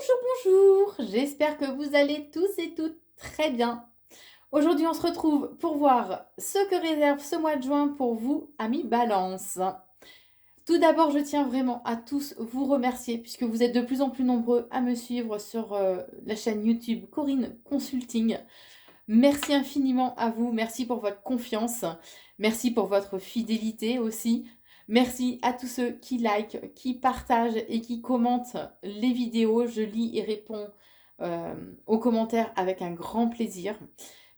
Bonjour, j'espère que vous allez tous et toutes très bien. Aujourd'hui, on se retrouve pour voir ce que réserve ce mois de juin pour vous, amis Balance. Tout d'abord, je tiens vraiment à tous vous remercier puisque vous êtes de plus en plus nombreux à me suivre sur la chaîne YouTube Corinne Consulting. Merci infiniment à vous, merci pour votre confiance, merci pour votre fidélité aussi. Merci à tous ceux qui likent, qui partagent et qui commentent les vidéos. Je lis et réponds euh, aux commentaires avec un grand plaisir.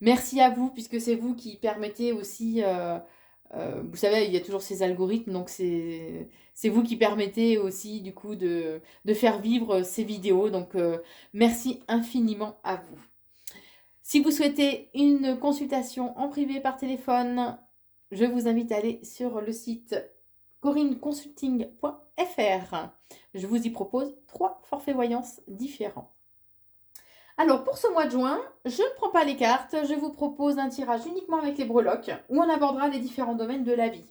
Merci à vous puisque c'est vous qui permettez aussi, vous savez, il y a toujours ces algorithmes, donc c'est vous qui permettez aussi du coup de faire vivre ces vidéos. Donc merci infiniment à vous. Si vous souhaitez une consultation en privé par téléphone, je vous invite à aller sur le site corinneconsulting.fr. Je vous y propose 3 forfaits voyance différents. Alors pour ce mois de juin, je ne prends pas les cartes, je vous propose un tirage uniquement avec les breloques où on abordera les différents domaines de la vie.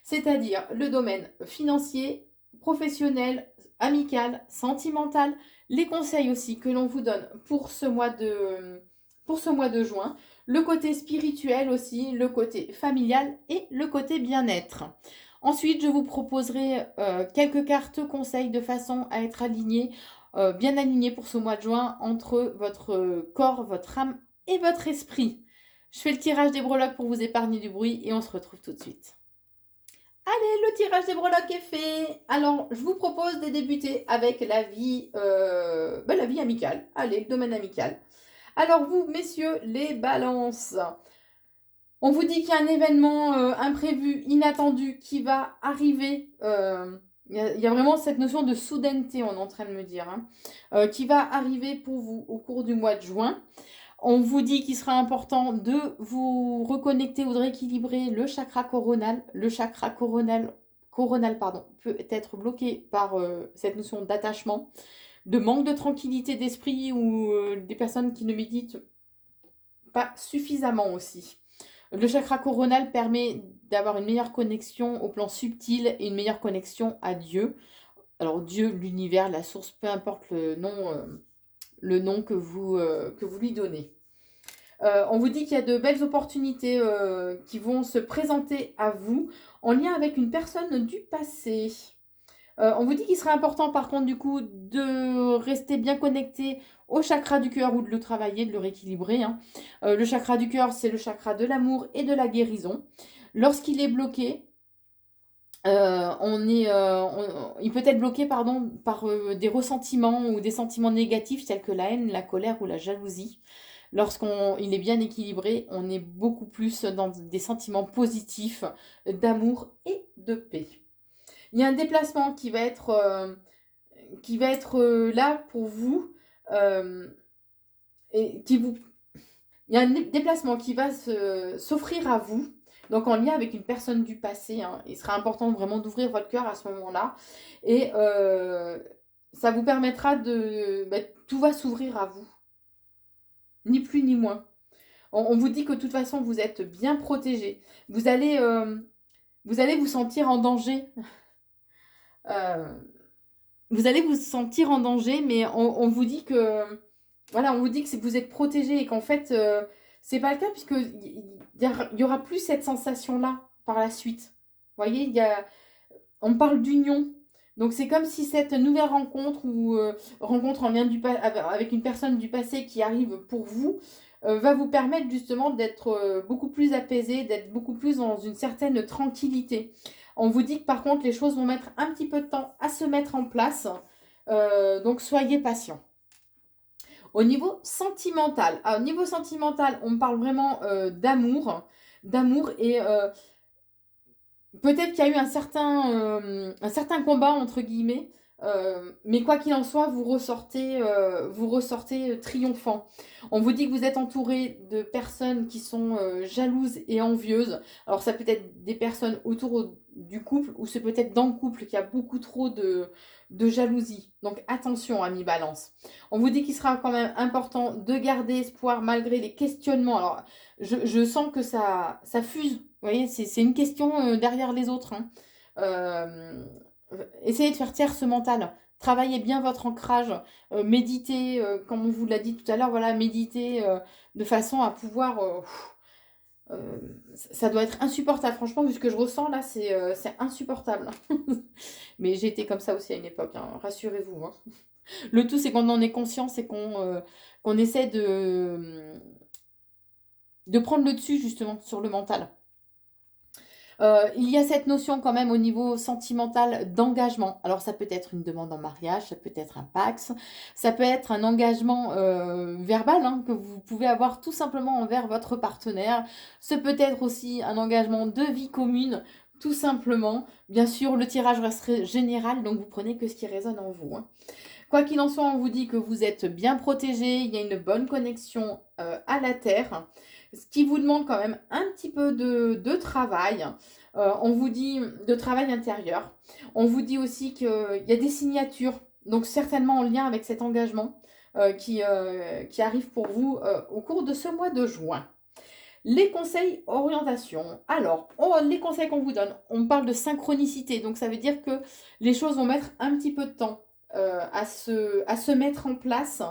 C'est-à-dire le domaine financier, professionnel, amical, sentimental, les conseils aussi que l'on vous donne pour ce mois de juin, le côté spirituel aussi, le côté familial et le côté bien-être. Ensuite, je vous proposerai quelques cartes conseils de façon à être bien aligné pour ce mois de juin entre votre corps, votre âme et votre esprit. Je fais le tirage des breloques pour vous épargner du bruit et on se retrouve tout de suite. Allez, le tirage des breloques est fait. Alors, je vous propose de débuter avec la vie amicale. Allez, le domaine amical. Alors vous, messieurs, les balances. On vous dit qu'il y a un événement imprévu, inattendu qui va arriver. Il y a vraiment cette notion de soudaineté, on est en train de me dire, qui va arriver pour vous au cours du mois de juin. On vous dit qu'il sera important de vous reconnecter ou de rééquilibrer le chakra coronal. Le chakra coronal peut être bloqué par cette notion d'attachement, de manque de tranquillité d'esprit ou des personnes qui ne méditent pas suffisamment aussi. Le chakra coronal permet d'avoir une meilleure connexion au plan subtil et une meilleure connexion à Dieu. Alors Dieu, l'univers, la source, peu importe le nom que vous lui donnez. On vous dit qu'il y a de belles opportunités qui vont se présenter à vous en lien avec une personne du passé. On vous dit qu'il serait important par contre du coup de rester bien connecté au chakra du cœur ou de le travailler, de le rééquilibrer. Le chakra du cœur, c'est le chakra de l'amour et de la guérison. Lorsqu'il est bloqué, il peut être bloqué par des ressentiments ou des sentiments négatifs tels que la haine, la colère ou la jalousie. Lorsqu'il est bien équilibré, on est beaucoup plus dans des sentiments positifs d'amour et de paix. Il y a un déplacement qui va être là pour vous et il y a un déplacement qui va s'offrir à vous, donc en lien avec une personne du passé. Il sera important vraiment d'ouvrir votre cœur à ce moment-là et ça vous permettra tout va s'ouvrir à vous, ni plus ni moins. On vous dit que de toute façon vous êtes bien protégé. Vous allez vous sentir en danger. Vous allez vous sentir en danger, mais on vous dit que voilà, on vous dit que vous êtes protégé et qu'en fait c'est pas le cas puisque il y aura plus cette sensation-là par la suite. Vous voyez, on parle d'union. Donc c'est comme si cette nouvelle rencontre ou rencontre en lien avec une personne du passé qui arrive pour vous va vous permettre justement d'être beaucoup plus apaisé, d'être beaucoup plus dans une certaine tranquillité. On vous dit que par contre les choses vont mettre un petit peu de temps à se mettre en place, donc soyez patient. Au niveau sentimental, on parle vraiment d'amour et peut-être qu'il y a eu un certain combat entre guillemets, mais quoi qu'il en soit, vous ressortez triomphant. On vous dit que vous êtes entouré de personnes qui sont jalouses et envieuses. Alors ça peut être des personnes autour du couple ou c'est peut-être dans le couple qu'il y a beaucoup trop de jalousie. Donc attention, amis Balance. On vous dit qu'il sera quand même important de garder espoir malgré les questionnements. Alors je sens que ça fuse. Vous voyez, c'est une question derrière les autres. Essayez de faire taire ce mental. Travaillez bien votre ancrage, méditez, comme on vous l'a dit tout à l'heure, voilà, méditez de façon à pouvoir... ça doit être insupportable, franchement, vu ce que je ressens là, c'est insupportable. Mais j'ai été comme ça aussi à une époque, hein, rassurez-vous, hein. Le tout, c'est qu'on en ait conscience et qu'on essaie de prendre le dessus, justement, sur le mental. Il y a cette notion quand même au niveau sentimental d'engagement. Alors ça peut être une demande en mariage, ça peut être un pax, ça peut être un engagement verbal hein, que vous pouvez avoir tout simplement envers votre partenaire. Ce peut être aussi un engagement de vie commune, tout simplement. Bien sûr, le tirage reste général, donc vous prenez que ce qui résonne en vous, hein. Quoi qu'il en soit, on vous dit que vous êtes bien protégé, il y a une bonne connexion à la Terre, ce qui vous demande quand même un petit peu de travail. On vous dit de travail intérieur. On vous dit aussi qu'il y a des signatures, donc certainement en lien avec cet engagement qui arrive pour vous au cours de ce mois de juin. Les conseils orientation. Alors, les conseils qu'on vous donne, on parle de synchronicité, donc ça veut dire que les choses vont mettre un petit peu de temps à se mettre en place.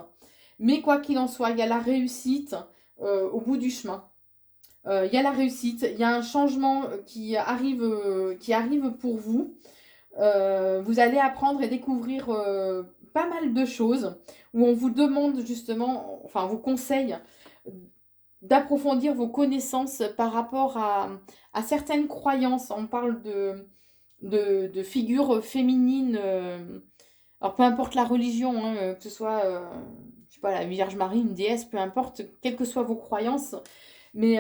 Mais quoi qu'il en soit, il y a la réussite au bout du chemin. Il y a la réussite, il y a un changement qui arrive pour vous. Vous allez apprendre et découvrir pas mal de choses où on vous demande justement, enfin, on vous conseille d'approfondir vos connaissances par rapport à certaines croyances. On parle de figures féminines. Alors, peu importe la religion, hein, que ce soit, je sais pas, la Vierge Marie, une déesse, peu importe, quelles que soient vos croyances. Mais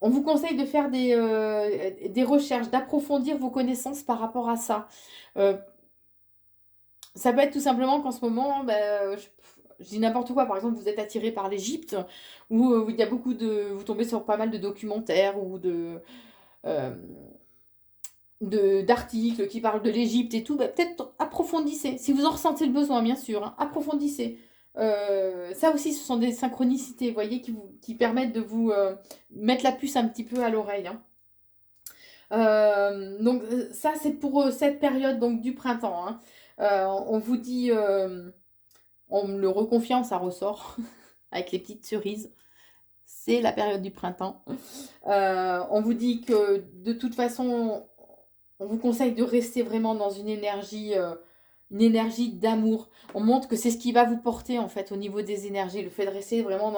on vous conseille de faire des recherches, d'approfondir vos connaissances par rapport à ça. Euh, Ça peut être tout simplement qu'en ce moment, je dis n'importe quoi, par exemple, vous êtes attiré par l'Égypte, où il y a vous tombez sur pas mal de documentaires ou euh, d'articles qui parlent de l'Égypte et tout, peut-être approfondissez. Si vous en ressentez le besoin, bien sûr, hein, approfondissez. Ça aussi, ce sont des synchronicités, vous voyez, qui permettent de vous mettre la puce un petit peu à l'oreille, hein. Donc ça, c'est pour cette période donc, du printemps, hein. On vous dit, on me le reconfirme, ça ressort, avec les petites cerises. C'est la période du printemps. On vous dit que de toute façon, on vous conseille de rester vraiment dans une énergie d'amour. On montre que c'est ce qui va vous porter en fait au niveau des énergies, le fait de rester vraiment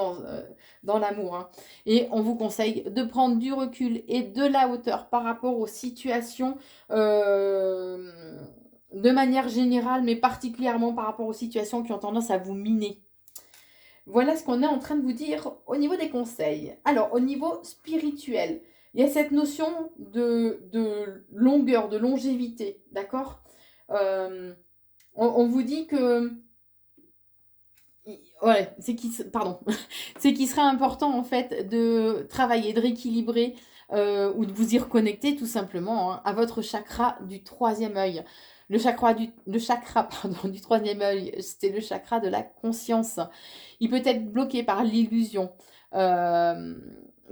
dans l'amour, hein. Et on vous conseille de prendre du recul et de la hauteur par rapport aux situations de manière générale, mais particulièrement par rapport aux situations qui ont tendance à vous miner. Voilà ce qu'on est en train de vous dire au niveau des conseils. Alors, au niveau spirituel, il y a cette notion de longueur, de longévité, d'accord. On vous dit que... Ouais, pardon. C'est qu'il serait important, en fait, de travailler, de rééquilibrer ou de vous y reconnecter, tout simplement, hein, à votre chakra du troisième œil. Le chakra pardon, du troisième œil, c'était le chakra de la conscience. Il peut être bloqué par l'illusion. Euh,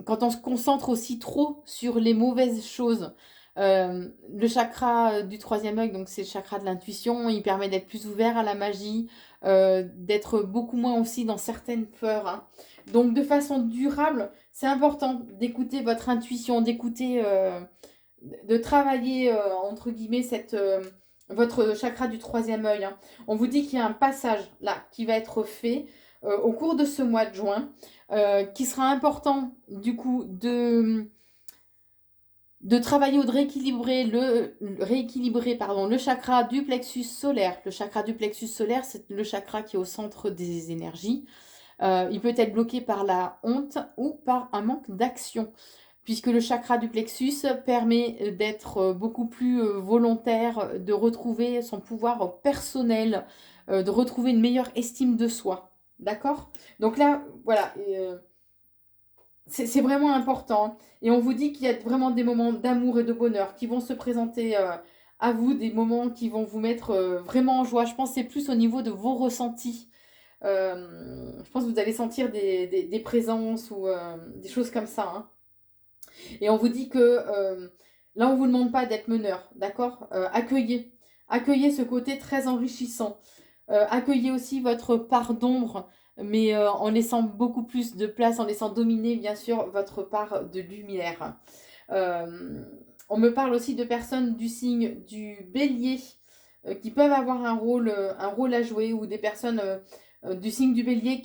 Quand on se concentre aussi trop sur les mauvaises choses. Le chakra du troisième œil, donc c'est le chakra de l'intuition, il permet d'être plus ouvert à la magie, d'être beaucoup moins aussi dans certaines peurs, hein. Donc de façon durable, c'est important d'écouter votre intuition, de travailler entre guillemets votre chakra du troisième œil, hein. On vous dit qu'il y a un passage là qui va être fait au cours de ce mois de juin, qui sera important du coup de travailler ou de rééquilibrer le chakra du plexus solaire. Le chakra du plexus solaire, c'est le chakra qui est au centre des énergies. Il peut être bloqué par la honte ou par un manque d'action, puisque le chakra du plexus permet d'être beaucoup plus volontaire, de retrouver son pouvoir personnel, de retrouver une meilleure estime de soi. D'accord? Donc là, voilà, c'est vraiment important. Et on vous dit qu'il y a vraiment des moments d'amour et de bonheur qui vont se présenter à vous, des moments qui vont vous mettre vraiment en joie. Je pense que c'est plus au niveau de vos ressentis. Je pense que vous allez sentir des présences ou des choses comme ça, hein. Et on vous dit que là, on ne vous demande pas d'être meneur, d'accord? Accueillez. accueillez ce côté très enrichissant. Accueillez aussi votre part d'ombre, mais en laissant beaucoup plus de place, en laissant dominer bien sûr votre part de lumière. On me parle aussi de personnes du signe du bélier qui peuvent avoir un rôle à jouer, ou des personnes du signe du bélier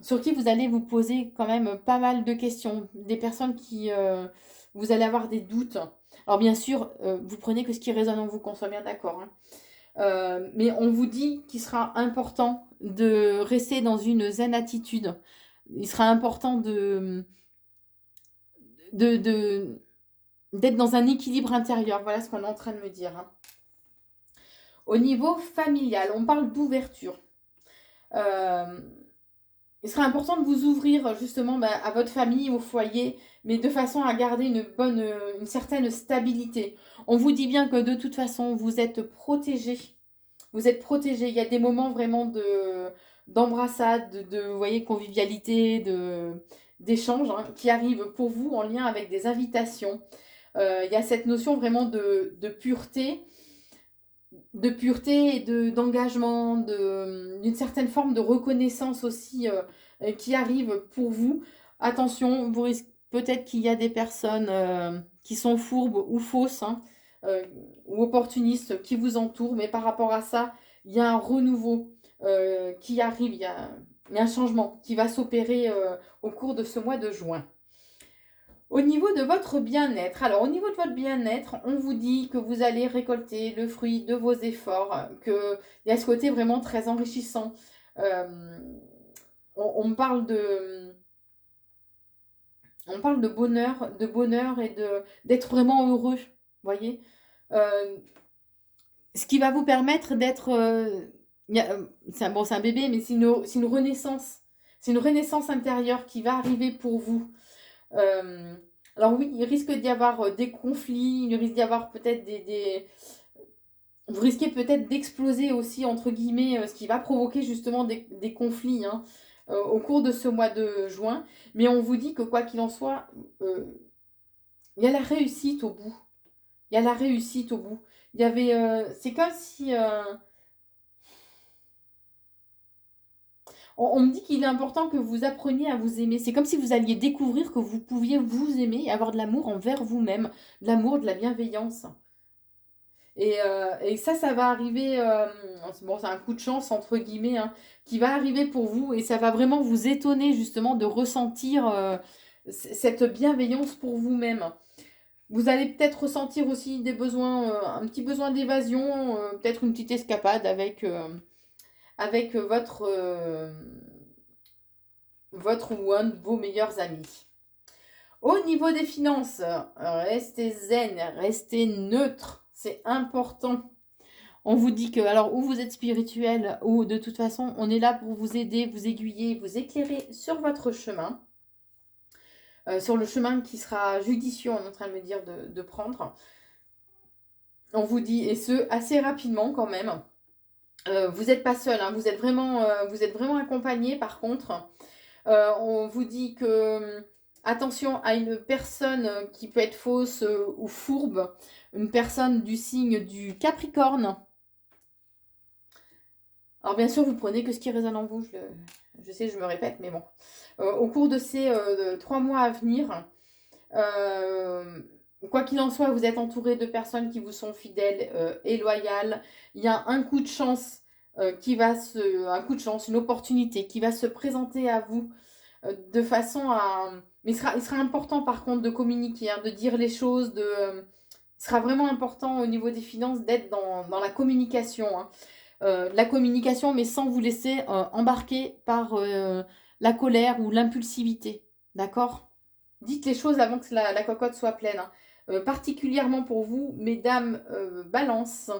sur qui vous allez vous poser quand même pas mal de questions. Des personnes qui vous allez avoir des doutes. Alors bien sûr, vous prenez que ce qui résonne en vous, qu'on soit bien d'accord, hein. Mais on vous dit qu'il sera important de rester dans une zen attitude. Il sera important d'être dans un équilibre intérieur. Voilà ce qu'on est en train de me dire, hein. Au niveau familial, on parle d'ouverture. Il sera important de vous ouvrir justement à votre famille, au foyer, mais de façon à garder une certaine stabilité. On vous dit bien que de toute façon, vous êtes protégé. Vous êtes protégé. Il y a des moments vraiment d'embrassade, vous voyez, convivialité, d'échange, hein, qui arrivent pour vous en lien avec des invitations. Il y a cette notion vraiment de pureté et d'engagement, d'une certaine forme de reconnaissance aussi qui arrive pour vous. Attention, vous risquez peut-être qu'il y a des personnes qui sont fourbes ou fausses, hein, ou opportunistes qui vous entourent, mais par rapport à ça, il y a un renouveau qui arrive, il y a un changement qui va s'opérer au cours de ce mois de juin. Au niveau de votre bien-être, alors au niveau de votre bien-être, on vous dit que vous allez récolter le fruit de vos efforts, qu'il y a ce côté vraiment très enrichissant. On parle de bonheur et d'être vraiment heureux, voyez. Ce qui va vous permettre d'être... c'est un bébé, mais c'est une renaissance. C'est une renaissance intérieure qui va arriver pour vous. Alors oui, il risque d'y avoir des conflits, il risque d'y avoir peut-être vous risquez peut-être d'exploser aussi, entre guillemets, ce qui va provoquer justement des conflits, hein, au cours de ce mois de juin. Mais on vous dit que quoi qu'il en soit, il y a la réussite au bout. Il y a la réussite au bout. Il y avait... c'est comme si... on me dit qu'il est important que vous appreniez à vous aimer. C'est comme si vous alliez découvrir que vous pouviez vous aimer et avoir de l'amour envers vous-même. De l'amour, de la bienveillance. Et ça va arriver... bon, c'est un coup de chance, entre guillemets, hein, qui va arriver pour vous. Et ça va vraiment vous étonner, justement, de ressentir cette bienveillance pour vous-même. Vous allez peut-être ressentir aussi des besoins, un petit besoin d'évasion, peut-être une petite escapade avec votre ou un de vos meilleurs amis. Au niveau des finances, restez zen, restez neutre, c'est important. On vous dit que, alors, ou vous êtes spirituel, ou de toute façon, on est là pour vous aider, vous aiguiller, vous éclairer sur votre chemin. Sur le chemin qui sera judicieux, on est en train de me dire de prendre. On vous dit, et ce, assez rapidement quand même. Vous n'êtes pas seul, hein, vous êtes vraiment accompagné. Par contre, on vous dit que attention à une personne qui peut être fausse ou fourbe, une personne du signe du Capricorne. Alors bien sûr, vous prenez que ce qui résonne en vous, je sais, je me répète, mais bon. Au cours de ces 3 mois à venir, quoi qu'il en soit, vous êtes entouré de personnes qui vous sont fidèles et loyales. Il y a un coup de chance un coup de chance, une opportunité qui va se présenter à vous de façon à... Mais il sera important par contre de communiquer, hein, de dire les choses, il sera vraiment important au niveau des finances d'être dans la communication, hein. La communication, mais sans vous laisser embarquer par la colère ou l'impulsivité. D'accord? Dites les choses avant que la cocotte soit pleine, hein. Particulièrement pour vous, mesdames Balance.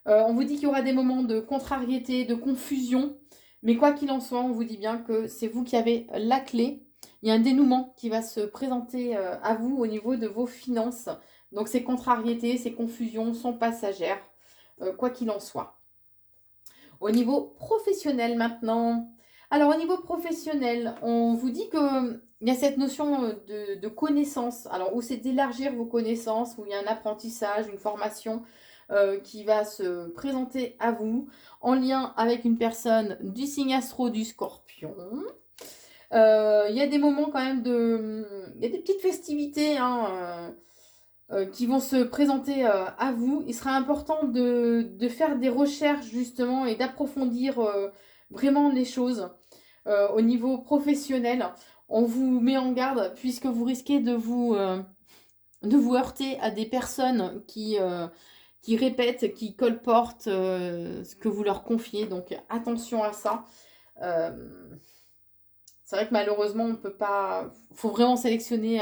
On vous dit qu'il y aura des moments de contrariété, de confusion. Mais quoi qu'il en soit, on vous dit bien que c'est vous qui avez la clé. Il y a un dénouement qui va se présenter à vous au niveau de vos finances. Donc ces contrariétés, ces confusions sont passagères, quoi qu'il en soit. Au niveau professionnel maintenant. Alors au niveau professionnel, on vous dit qu'il y a cette notion de connaissance. Alors où c'est d'élargir vos connaissances, où il y a un apprentissage, une formation. qui va se présenter à vous en lien avec une personne du signe astro du Scorpion. Il y a des moments quand même il y a des petites festivités qui vont se présenter à vous. Il sera important de faire des recherches justement et d'approfondir vraiment les choses au niveau professionnel. On vous met en garde puisque vous risquez de vous heurter à des personnes qui répètent, qui colportent ce que vous leur confiez. Donc attention à ça. C'est vrai que malheureusement, on peut pas. Faut vraiment sélectionner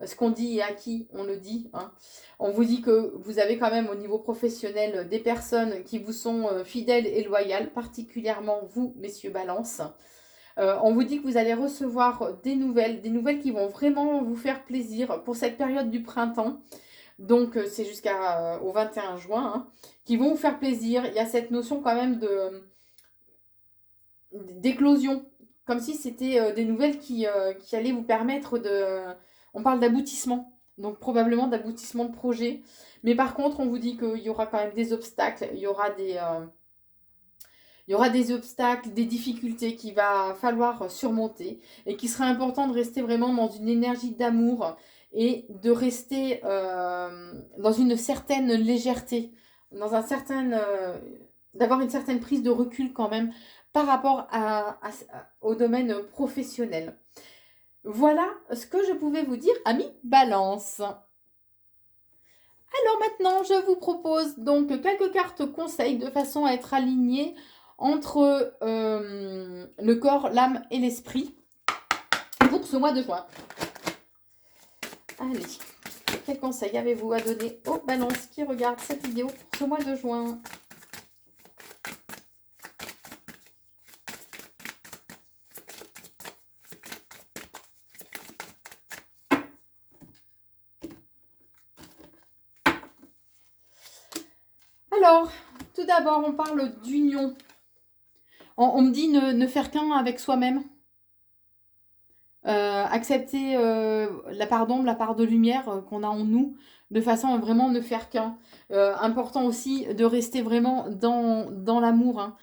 ce qu'on dit et à qui on le dit. Hein. On vous dit que vous avez quand même au niveau professionnel des personnes qui vous sont fidèles et loyales, particulièrement vous, messieurs Balance. On vous dit que vous allez recevoir des nouvelles qui vont vraiment vous faire plaisir pour cette période du printemps. Donc c'est jusqu'au 21 juin, hein, qui vont vous faire plaisir. Il y a cette notion quand même d'éclosion, comme si c'était des nouvelles qui allaient vous permettre de... On parle d'aboutissement, donc probablement d'aboutissement de projet. Mais par contre, on vous dit qu'il y aura quand même des obstacles, il y aura des obstacles, des difficultés qu'il va falloir surmonter et qu'il sera important de rester vraiment dans une énergie d'amour et de rester dans une certaine légèreté, d'avoir une certaine prise de recul quand même par rapport au domaine professionnel. Voilà ce que je pouvais vous dire, amis Balance. Alors maintenant, je vous propose donc quelques cartes conseils de façon à être alignée entre le corps, l'âme et l'esprit pour ce mois de juin. Allez, quels conseils avez-vous à donner aux Balances qui regardent cette vidéo pour ce mois de juin ? Alors, tout d'abord, on parle d'union. On me dit ne faire qu'un avec soi-même. Accepter la part d'ombre, la part de lumière qu'on a en nous, de façon à vraiment ne faire qu'un. Important aussi de rester vraiment dans l'amour. Hein.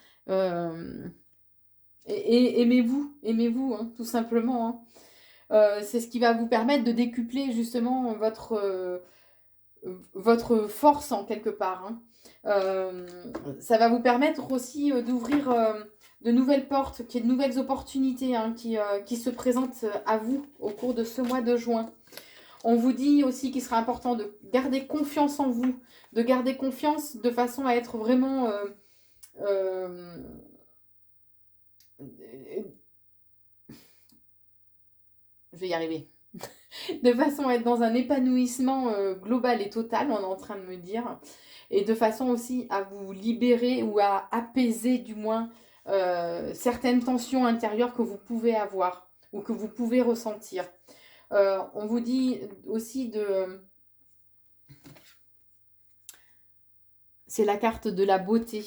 Et aimez-vous, hein, tout simplement. Hein. C'est ce qui va vous permettre de décupler justement votre force en quelque part. Hein. Ça va vous permettre aussi d'ouvrir de nouvelles portes, qu'il y ait de nouvelles opportunités hein, qui se présentent à vous au cours de ce mois de juin. On vous dit aussi qu'il sera important de garder confiance en vous, de garder confiance de façon à être vraiment... je vais y arriver. De façon à être dans un épanouissement global et total, on est en train de me dire. Et de façon aussi à vous libérer ou à apaiser du moins certaines tensions intérieures que vous pouvez avoir ou que vous pouvez ressentir. On vous dit aussi c'est la carte de la beauté.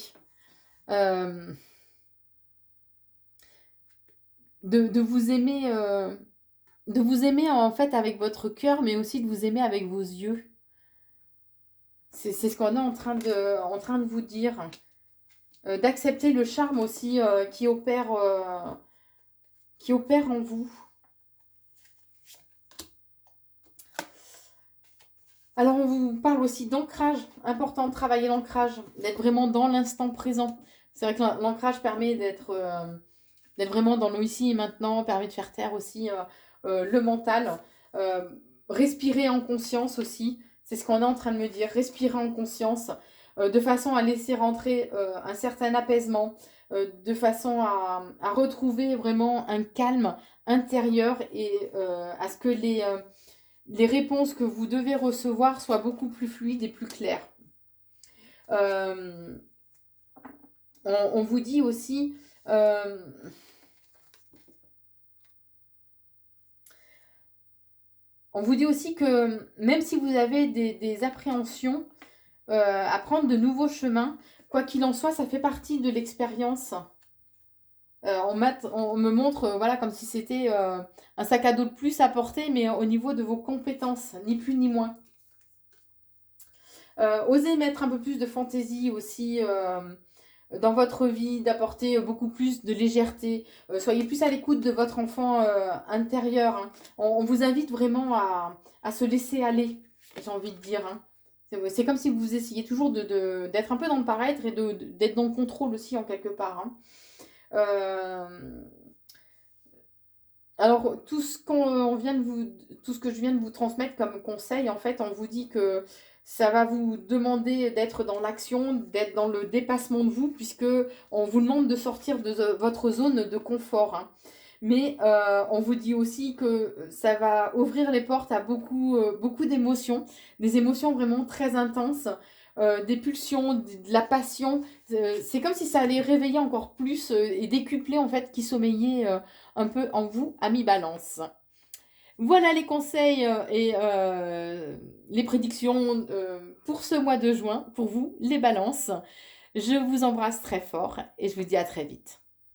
De vous aimer... de vous aimer en fait avec votre cœur, mais aussi de vous aimer avec vos yeux. C'est ce qu'on est en train de vous dire. D'accepter le charme aussi qui opère en vous. Alors on vous parle aussi d'ancrage. Important de travailler l'ancrage, d'être vraiment dans l'instant présent. C'est vrai que l'ancrage permet d'être vraiment dans le ici et maintenant, permet de faire taire aussi le mental. Respirer en conscience aussi. C'est ce qu'on est en train de me dire. Respirer en conscience de façon à laisser rentrer un certain apaisement, de façon à retrouver vraiment un calme intérieur et à ce que les réponses que vous devez recevoir soient beaucoup plus fluides et plus claires. On vous dit aussi... on vous dit aussi que même si vous avez des appréhensions à prendre de nouveaux chemins, quoi qu'il en soit, ça fait partie de l'expérience. On me montre voilà, comme si c'était un sac à dos de plus à porter, mais au niveau de vos compétences, ni plus ni moins. Osez mettre un peu plus de fantaisie aussi dans votre vie, d'apporter beaucoup plus de légèreté. Soyez plus à l'écoute de votre enfant intérieur, hein. On vous invite vraiment à se laisser aller, j'ai envie de dire, hein. C'est comme si vous essayiez toujours d'être un peu dans le paraître et d'être dans le contrôle aussi en quelque part, hein. Euh, alors, tout ce que je viens de vous transmettre comme conseil, en fait, on vous dit que ça va vous demander d'être dans l'action, d'être dans le dépassement de vous, puisque on vous demande de sortir de votre zone de confort, hein. Mais on vous dit aussi que ça va ouvrir les portes à beaucoup d'émotions, des émotions vraiment très intenses, des pulsions, de la passion. C'est comme si ça allait réveiller encore plus et décupler en fait qui sommeillait un peu en vous, ami Balance. Voilà les conseils et les prédictions pour ce mois de juin, pour vous, les balances. Je vous embrasse très fort et je vous dis à très vite.